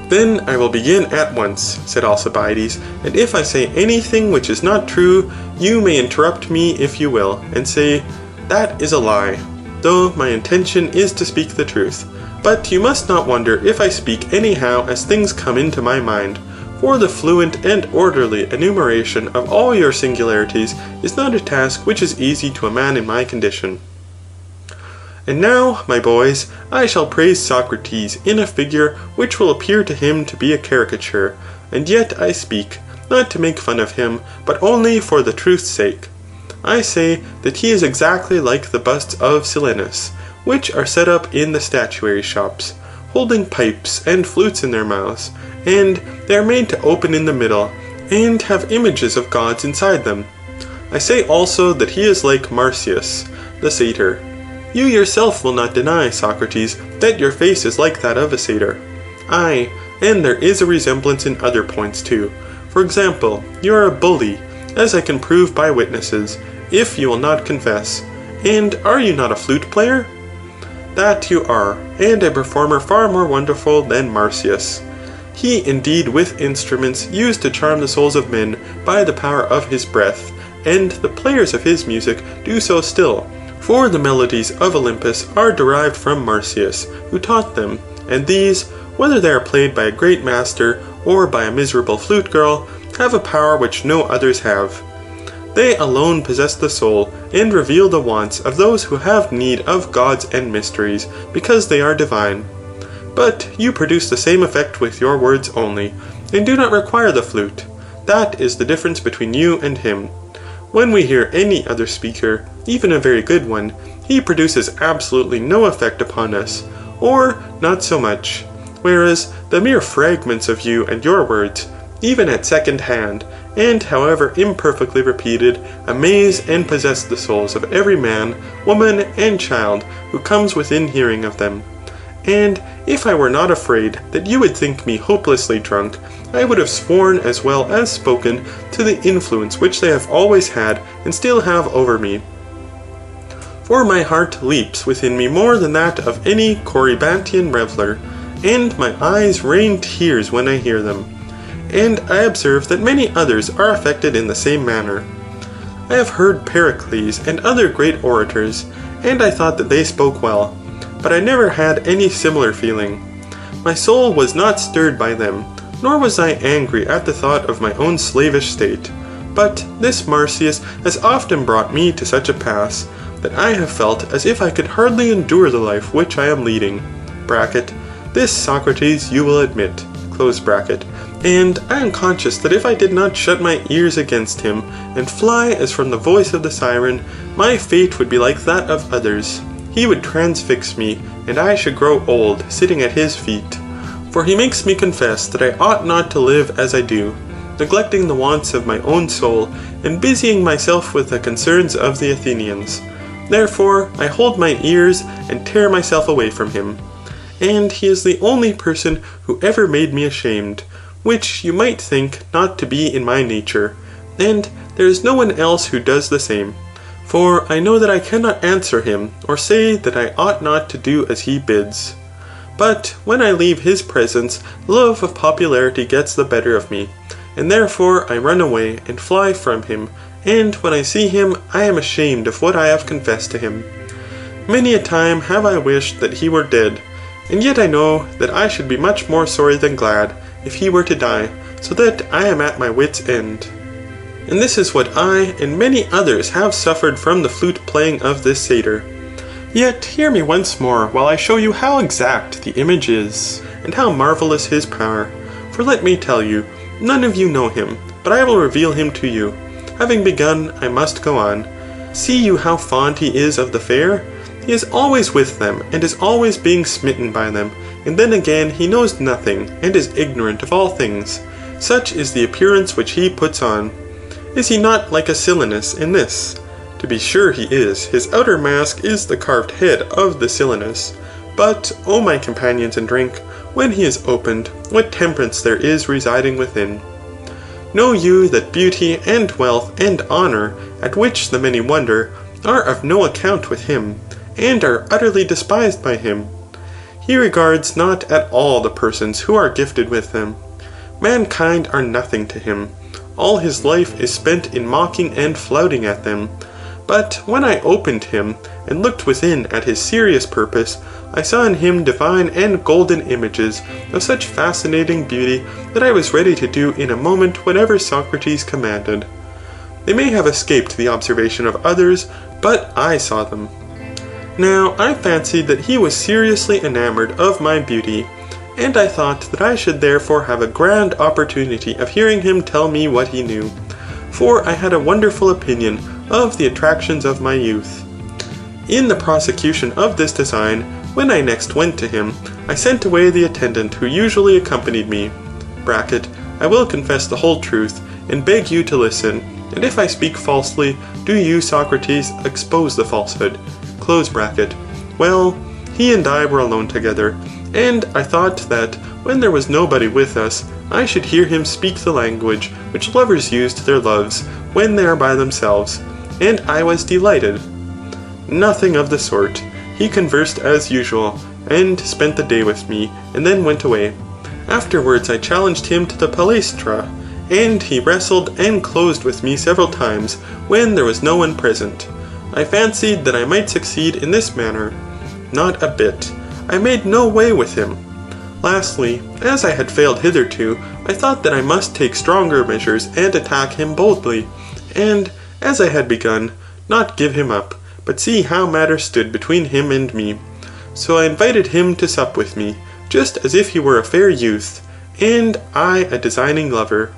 Then I will begin at once, said Alcibiades, and if I say anything which is not true, you may interrupt me if you will, and say, that is a lie, though my intention is to speak the truth. But you must not wonder if I speak anyhow as things come into my mind, for the fluent and orderly enumeration of all your singularities is not a task which is easy to a man in my condition. And now, my boys, I shall praise Socrates in a figure which will appear to him to be a caricature, and yet I speak, not to make fun of him, but only for the truth's sake. I say that he is exactly like the busts of Silenus, which are set up in the statuary shops, holding pipes and flutes in their mouths, and they are made to open in the middle, and have images of gods inside them. I say also that he is like Marsyas, the satyr. You yourself will not deny, Socrates, that your face is like that of a satyr. Aye, and there is a resemblance in other points too. For example, you are a bully, as I can prove by witnesses, if you will not confess. And are you not a flute player? That you are, and a performer far more wonderful than Marsyas. He indeed with instruments used to charm the souls of men by the power of his breath, and the players of his music do so still, for the melodies of Olympus are derived from Marsyas, who taught them, and these, whether they are played by a great master or by a miserable flute girl, have a power which no others have. They alone possess the soul, and reveal the wants of those who have need of gods and mysteries, because they are divine. But you produce the same effect with your words only, and do not require the flute. That is the difference between you and him. When we hear any other speaker, even a very good one, he produces absolutely no effect upon us, or not so much, whereas the mere fragments of you and your words, even at second hand, and however imperfectly repeated, amaze and possess the souls of every man, woman, and child who comes within hearing of them. And if I were not afraid that you would think me hopelessly drunk, I would have sworn as well as spoken to the influence which they have always had and still have over me. For my heart leaps within me more than that of any Corybantian reveller, and my eyes rain tears when I hear them. And I observe that many others are affected in the same manner. I have heard Pericles and other great orators, and I thought that they spoke well, but I never had any similar feeling. My soul was not stirred by them, nor was I angry at the thought of my own slavish state, But this Marsyas has often brought me to such a pass, that I have felt as if I could hardly endure the life which I am leading. This, Socrates, you will admit. And I am conscious that if I did not shut my ears against him, and fly as from the voice of the siren, my fate would be like that of others. He would transfix me, and I should grow old, sitting at his feet. For he makes me confess that I ought not to live as I do, neglecting the wants of my own soul, and busying myself with the concerns of the Athenians. Therefore I hold my ears, and tear myself away from him. And he is the only person who ever made me ashamed, which you might think not to be in my nature, and there is no one else who does the same. For I know that I cannot answer him, or say that I ought not to do as he bids. But when I leave his presence, the love of popularity gets the better of me, and therefore I run away and fly from him, and when I see him I am ashamed of what I have confessed to him. Many a time have I wished that he were dead, and yet I know that I should be much more sorry than glad if he were to die, so that I am at my wit's end. And this is what I and many others have suffered from the flute playing of this satyr. Yet hear me once more while I show you how exact the image is, and how marvellous his power. For let me tell you, none of you know him, but I will reveal him to you. Having begun, I must go on. See you how fond he is of the fair? He is always with them, and is always being smitten by them, and then again he knows nothing, and is ignorant of all things. Such is the appearance which he puts on. Is he not like a Silenus in this? To be sure he is. His outer mask is the carved head of the Silenus. But, O my companions in drink, when he is opened, what temperance there is residing within. Know you that beauty and wealth and honour, at which the many wonder, are of no account with him, and are utterly despised by him. He regards not at all the persons who are gifted with them. Mankind are nothing to him. All his life is spent in mocking and flouting at them. But when I opened him, and looked within at his serious purpose, I saw in him divine and golden images of such fascinating beauty that I was ready to do in a moment whatever Socrates commanded. They may have escaped the observation of others, but I saw them. Now I fancied that he was seriously enamoured of my beauty, and I thought that I should therefore have a grand opportunity of hearing him tell me what he knew, for I had a wonderful opinion of the attractions of my youth. In the prosecution of this design, when I next went to him, I sent away the attendant who usually accompanied me. I will confess the whole truth, and beg you to listen, and if I speak falsely, do you, Socrates, expose the falsehood. Well, he and I were alone together, and I thought that, when there was nobody with us, I should hear him speak the language which lovers use to their loves when they are by themselves, and I was delighted. Nothing of the sort. He conversed as usual, and spent the day with me, and then went away. Afterwards I challenged him to the palaestra, and he wrestled and closed with me several times when there was no one present. I fancied that I might succeed in this manner. Not a bit. I made no way with him. Lastly, as I had failed hitherto, I thought that I must take stronger measures and attack him boldly, and, as I had begun, not give him up, but see how matters stood between him and me. So I invited him to sup with me, just as if he were a fair youth, and I a designing lover.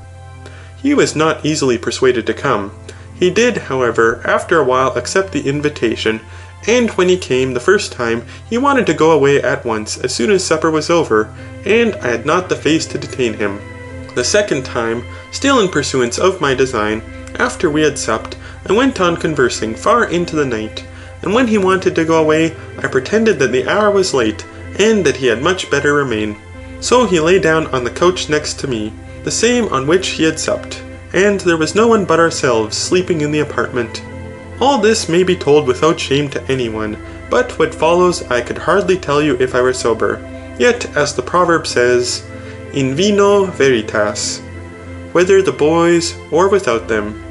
He was not easily persuaded to come. He did, however, after a while accept the invitation, and when he came the first time, he wanted to go away at once as soon as supper was over, and I had not the face to detain him. The second time, still in pursuance of my design, after we had supped, I went on conversing far into the night, and when he wanted to go away, I pretended that the hour was late, and that he had much better remain. So he lay down on the couch next to me, the same on which he had supped, and there was no one but ourselves sleeping in the apartment. All this may be told without shame to anyone, but what follows I could hardly tell you if I were sober. Yet, as the proverb says, in vino veritas, whether the boys or without them,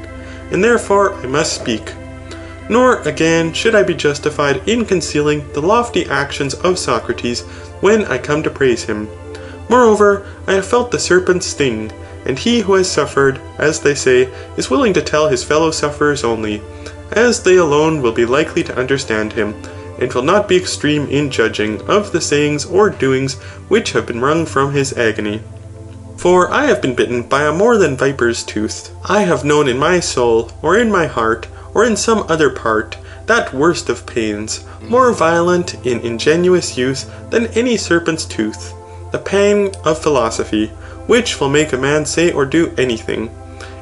and therefore I must speak. Nor again should I be justified in concealing the lofty actions of Socrates when I come to praise him. Moreover, I have felt the serpent's sting, and he who has suffered, as they say, is willing to tell his fellow sufferers only, as they alone will be likely to understand him, and will not be extreme in judging of the sayings or doings which have been wrung from his agony. For I have been bitten by a more than viper's tooth. I have known in my soul, or in my heart, or in some other part, that worst of pains, more violent in ingenuous youth than any serpent's tooth, the pang of philosophy, which will make a man say or do anything.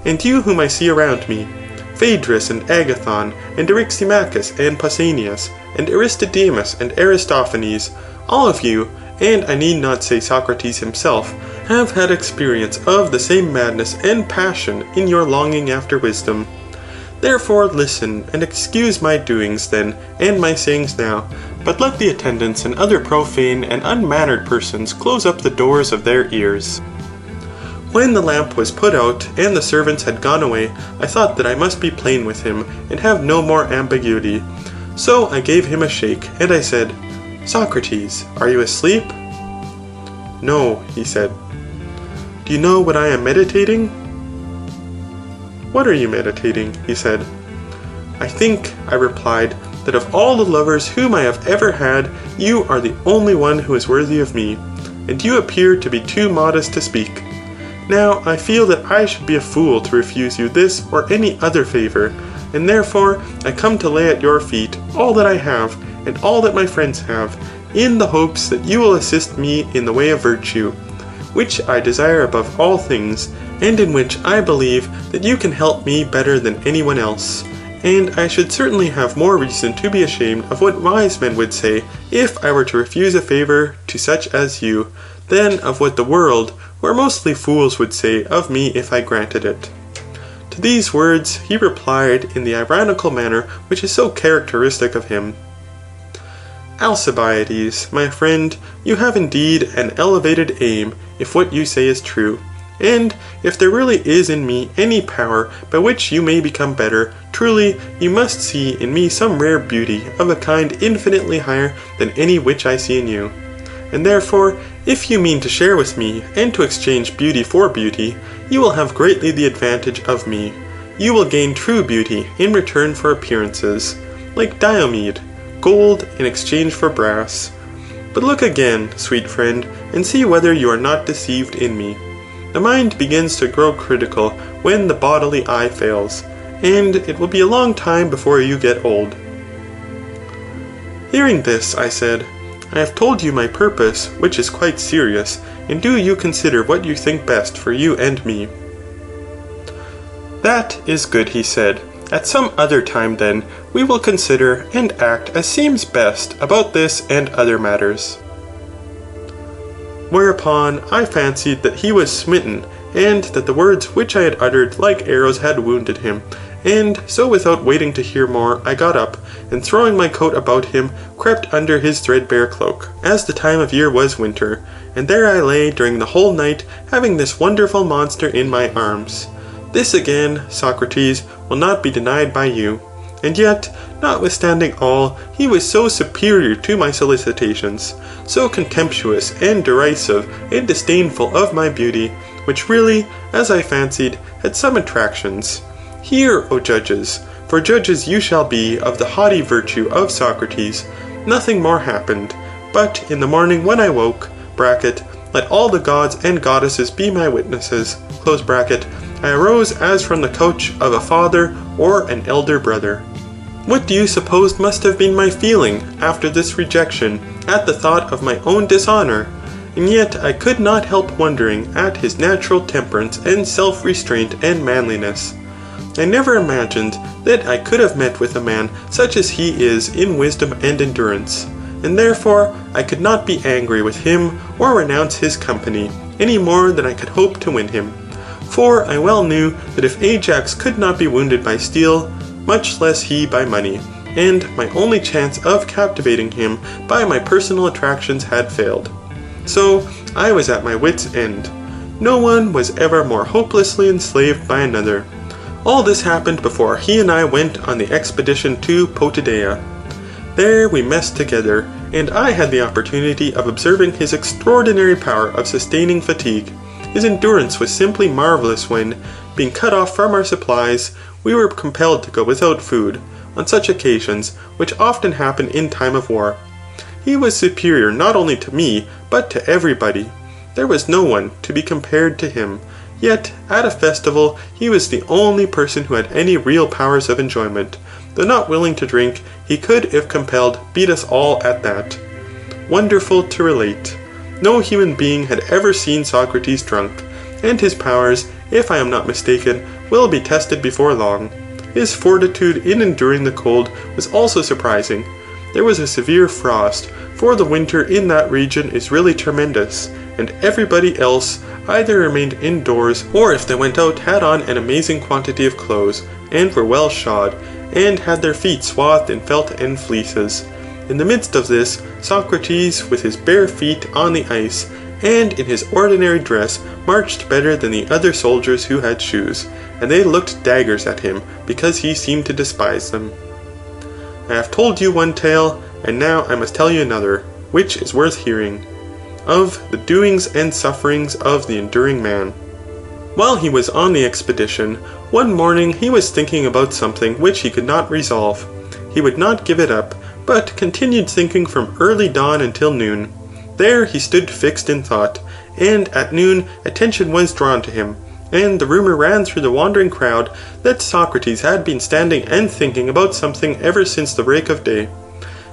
And you whom I see around me, Phaedrus and Agathon, and Eryximachus and Pausanias, and Aristodemus and Aristophanes, all of you, and I need not say Socrates himself, have had experience of the same madness and passion in your longing after wisdom. Therefore listen, and excuse my doings then, and my sayings now, but let the attendants and other profane and unmannered persons close up the doors of their ears. When the lamp was put out, and the servants had gone away, I thought that I must be plain with him, and have no more ambiguity. So I gave him a shake, and I said, Socrates, are you asleep? No, he said. Do you know what I am meditating? What are you meditating? He said. I think, I replied, that of all the lovers whom I have ever had, you are the only one who is worthy of me, and you appear to be too modest to speak. Now I feel that I should be a fool to refuse you this or any other favour, and therefore I come to lay at your feet all that I have, and all that my friends have, in the hopes that you will assist me in the way of virtue, which I desire above all things, and in which I believe that you can help me better than anyone else. And I should certainly have more reason to be ashamed of what wise men would say if I were to refuse a favour to such as you, than of what the world, who are mostly fools, would say of me if I granted it. To these words he replied in the ironical manner which is so characteristic of him. Alcibiades, my friend, you have indeed an elevated aim, if what you say is true. And if there really is in me any power by which you may become better, truly you must see in me some rare beauty of a kind infinitely higher than any which I see in you. And therefore, if you mean to share with me, and to exchange beauty for beauty, you will have greatly the advantage of me. You will gain true beauty in return for appearances, like Diomed, gold in exchange for brass. But look again, sweet friend, and see whether you are not deceived in me. The mind begins to grow critical when the bodily eye fails, and it will be a long time before you get old. Hearing this, I said, I have told you my purpose, which is quite serious, and do you consider what you think best for you and me. That is good, he said. At some other time, then, we will consider and act as seems best about this and other matters. Whereupon I fancied that he was smitten, and that the words which I had uttered like arrows had wounded him, and so without waiting to hear more, I got up, and throwing my coat about him, crept under his threadbare cloak, as the time of year was winter, and there I lay during the whole night, having this wonderful monster in my arms. This again, Socrates, will not be denied by you. And yet, notwithstanding all, he was so superior to my solicitations, so contemptuous and derisive and disdainful of my beauty, which really, as I fancied, had some attractions. Hear, O judges, for judges you shall be of the haughty virtue of Socrates. Nothing more happened, but in the morning when I woke, let all the gods and goddesses be my witnesses, I arose as from the couch of a father or an elder brother. What do you suppose must have been my feeling after this rejection, at the thought of my own dishonour? And yet I could not help wondering at his natural temperance and self-restraint and manliness. I never imagined that I could have met with a man such as he is in wisdom and endurance, and therefore I could not be angry with him or renounce his company, any more than I could hope to win him. For I well knew that if Ajax could not be wounded by steel, much less he by money, and my only chance of captivating him by my personal attractions had failed. So I was at my wit's end. No one was ever more hopelessly enslaved by another. All this happened before he and I went on the expedition to Potidæa. There we messed together, and I had the opportunity of observing his extraordinary power of sustaining fatigue, His endurance was simply marvellous when, being cut off from our supplies, we were compelled to go without food, on such occasions, which often happen in time of war. He was superior not only to me, but to everybody. There was no one to be compared to him, yet at a festival he was the only person who had any real powers of enjoyment. Though not willing to drink, he could, if compelled, beat us all at that. Wonderful to relate. No human being had ever seen Socrates drunk, and his powers, if I am not mistaken, will be tested before long. His fortitude in enduring the cold was also surprising. There was a severe frost, for the winter in that region is really tremendous, and everybody else either remained indoors, or if they went out had on an amazing quantity of clothes, and were well shod, and had their feet swathed in felt and fleeces. In the midst of this, Socrates, with his bare feet on the ice, and in his ordinary dress, marched better than the other soldiers who had shoes, and they looked daggers at him, because he seemed to despise them. I have told you one tale, and now I must tell you another, which is worth hearing, of the doings and sufferings of the enduring man. While he was on the expedition, one morning he was thinking about something which he could not resolve. He would not give it up, but continued thinking from early dawn until noon. There he stood fixed in thought, and at noon attention was drawn to him, and the rumour ran through the wandering crowd that Socrates had been standing and thinking about something ever since the break of day.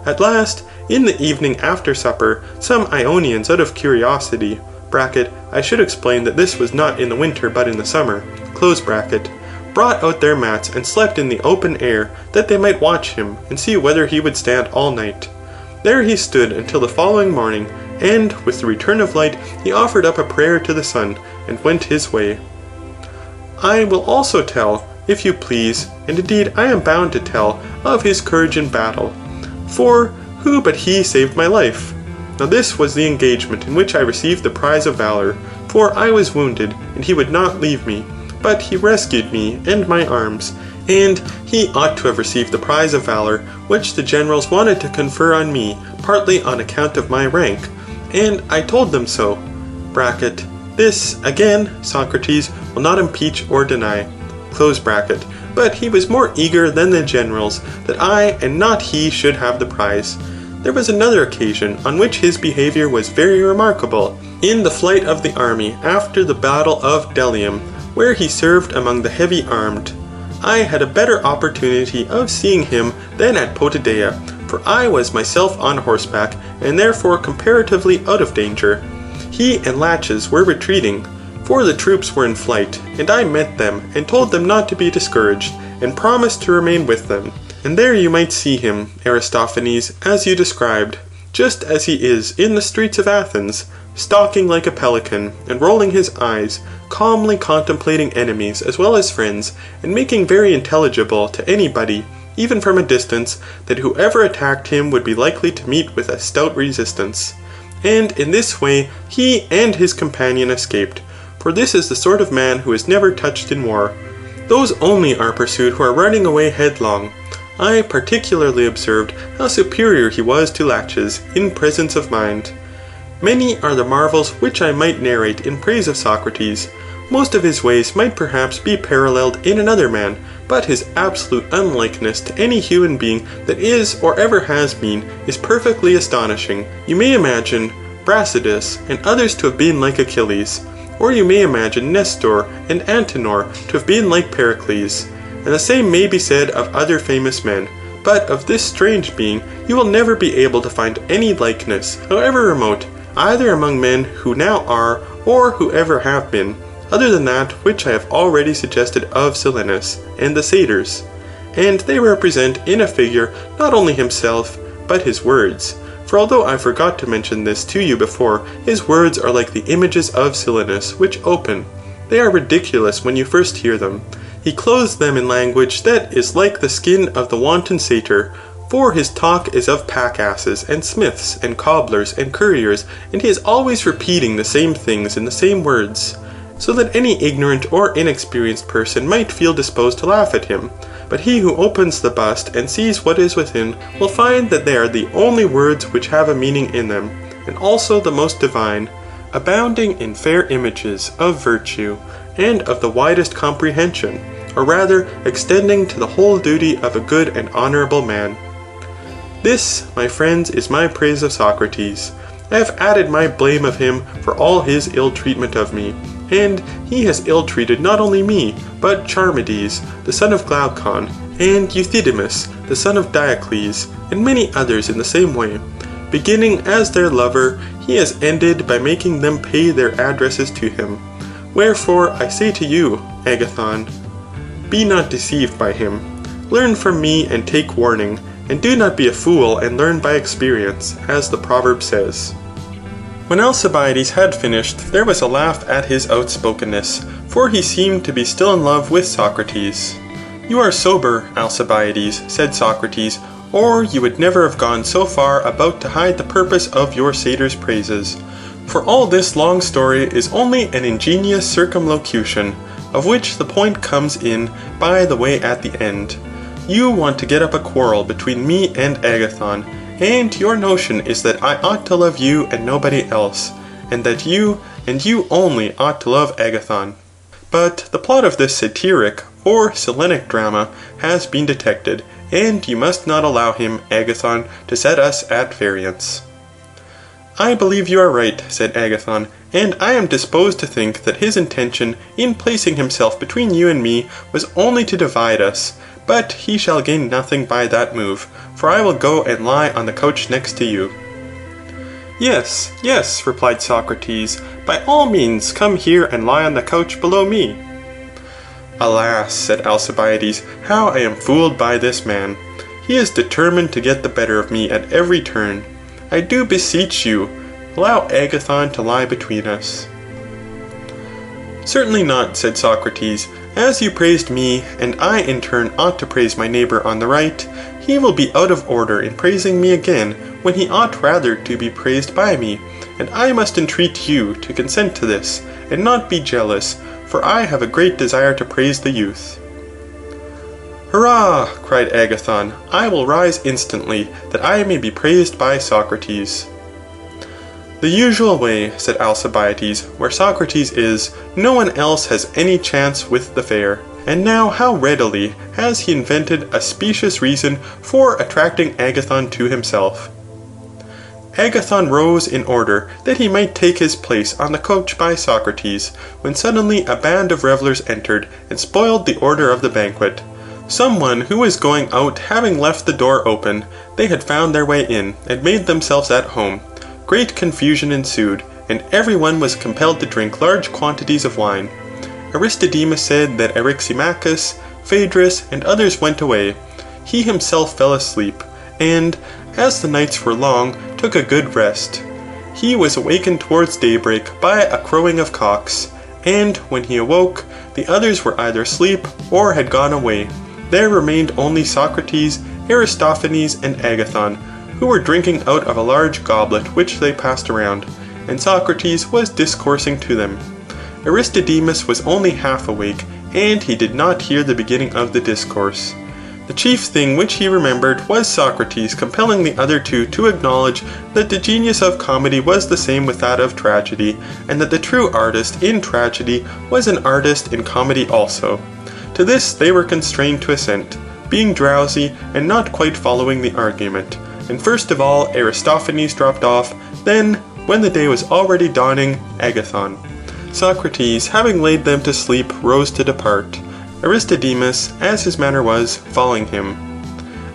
At last, in the evening after supper, some Ionians, out of curiosity, I should explain that this was not in the winter but in the summer, brought out their mats and slept in the open air, that they might watch him and see whether he would stand all night. There he stood until the following morning, and with the return of light he offered up a prayer to the sun, and went his way. I will also tell, if you please, and indeed I am bound to tell, of his courage in battle. For who but he saved my life? Now this was the engagement in which I received the prize of valour, for I was wounded, and he would not leave me, but he rescued me and my arms, and he ought to have received the prize of valour, which the generals wanted to confer on me, partly on account of my rank, and I told them so. This, again, Socrates will not impeach or deny. But he was more eager than the generals, that I and not he should have the prize. There was another occasion on which his behaviour was very remarkable, in the flight of the army after the battle of Delium, where he served among the heavy armed. I had a better opportunity of seeing him than at Potidæa, for I was myself on horseback, and therefore comparatively out of danger. He and Laches were retreating, for the troops were in flight, and I met them, and told them not to be discouraged, and promised to remain with them. And there you might see him, Aristophanes, as you described, just as he is in the streets of Athens, stalking like a pelican, and rolling his eyes, calmly contemplating enemies as well as friends, and making very intelligible to anybody, even from a distance, that whoever attacked him would be likely to meet with a stout resistance. And in this way he and his companion escaped, for this is the sort of man who is never touched in war. Those only are pursued who are running away headlong. I particularly observed how superior he was to Laches in presence of mind. Many are the marvels which I might narrate in praise of Socrates. Most of his ways might perhaps be paralleled in another man, but his absolute unlikeness to any human being that is or ever has been is perfectly astonishing. You may imagine Brasidas and others to have been like Achilles, or you may imagine Nestor and Antenor to have been like Pericles, and the same may be said of other famous men, but of this strange being you will never be able to find any likeness, however remote, either among men who now are, or who ever have been, other than that which I have already suggested of Silenus and the satyrs, and they represent in a figure not only himself, but his words. For although I forgot to mention this to you before, his words are like the images of Silenus, which open. They are ridiculous when you first hear them. He clothes them in language that is like the skin of the wanton satyr, for his talk is of pack-asses, and smiths, and cobblers, and couriers, and he is always repeating the same things in the same words, so that any ignorant or inexperienced person might feel disposed to laugh at him. But he who opens the bust and sees what is within will find that they are the only words which have a meaning in them, and also the most divine. abounding in fair images of virtue, and of the widest comprehension, or rather extending to the whole duty of a good and honourable man. This, my friends, is my praise of Socrates. I have added my blame of him for all his ill treatment of me, and he has ill-treated not only me, but Charmides, the son of Glaucon, and Euthydemus, the son of Diocles, and many others in the same way. Beginning as their lover, he has ended by making them pay their addresses to him. Wherefore I say to you, Agathon, be not deceived by him. Learn from me and take warning, and do not be a fool and learn by experience, as the proverb says. When Alcibiades had finished, there was a laugh at his outspokenness, for he seemed to be still in love with Socrates. You are sober, Alcibiades, said Socrates, or you would never have gone so far about to hide the purpose of your satyr's praises. For all this long story is only an ingenious circumlocution, of which the point comes in by the way at the end. You want to get up a quarrel between me and Agathon, and your notion is that I ought to love you and nobody else, and that you, and you only, ought to love Agathon. But the plot of this satiric, or Cyllenic drama has been detected, and you must not allow him, Agathon, to set us at variance. I believe you are right, said Agathon, and I am disposed to think that his intention in placing himself between you and me was only to divide us, but he shall gain nothing by that move, for I will go and lie on the couch next to you. Yes, yes, replied Socrates, by all means come here and lie on the couch below me. Alas, said Alcibiades, how I am fooled by this man. He is determined to get the better of me at every turn. I do beseech you, allow Agathon to lie between us. Certainly not, said Socrates. As you praised me, and I in turn ought to praise my neighbour on the right, he will be out of order in praising me again, when he ought rather to be praised by me, and I must entreat you to consent to this, and not be jealous, for I have a great desire to praise the youth. Hurrah! cried Agathon, I will rise instantly, that I may be praised by Socrates. The usual way, said Alcibiades, where Socrates is, no one else has any chance with the fair. And now how readily has he invented a specious reason for attracting Agathon to himself. Agathon rose in order that he might take his place on the couch by Socrates, when suddenly a band of revellers entered and spoiled the order of the banquet. Someone who was going out having left the door open, they had found their way in, and made themselves at home. Great confusion ensued, and everyone was compelled to drink large quantities of wine. Aristodemus said that Eryximachus, Phaedrus, and others went away. He himself fell asleep, and, as the nights were long, took a good rest. He was awakened towards daybreak by a crowing of cocks, and when he awoke, the others were either asleep or had gone away. There remained only Socrates, Aristophanes, and Agathon, who were drinking out of a large goblet which they passed around, and Socrates was discoursing to them. Aristodemus was only half awake, and he did not hear the beginning of the discourse. The chief thing which he remembered was Socrates compelling the other two to acknowledge that the genius of comedy was the same with that of tragedy, and that the true artist in tragedy was an artist in comedy also. To this they were constrained to assent, being drowsy and not quite following the argument. And first of all Aristophanes dropped off, then, when the day was already dawning, Agathon. Socrates, having laid them to sleep, rose to depart, Aristodemus, as his manner was, following him.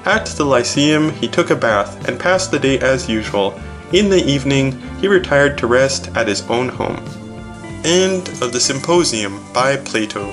At the Lyceum he took a bath, and passed the day as usual. In the evening he retired to rest at his own home. End of the Symposium by Plato.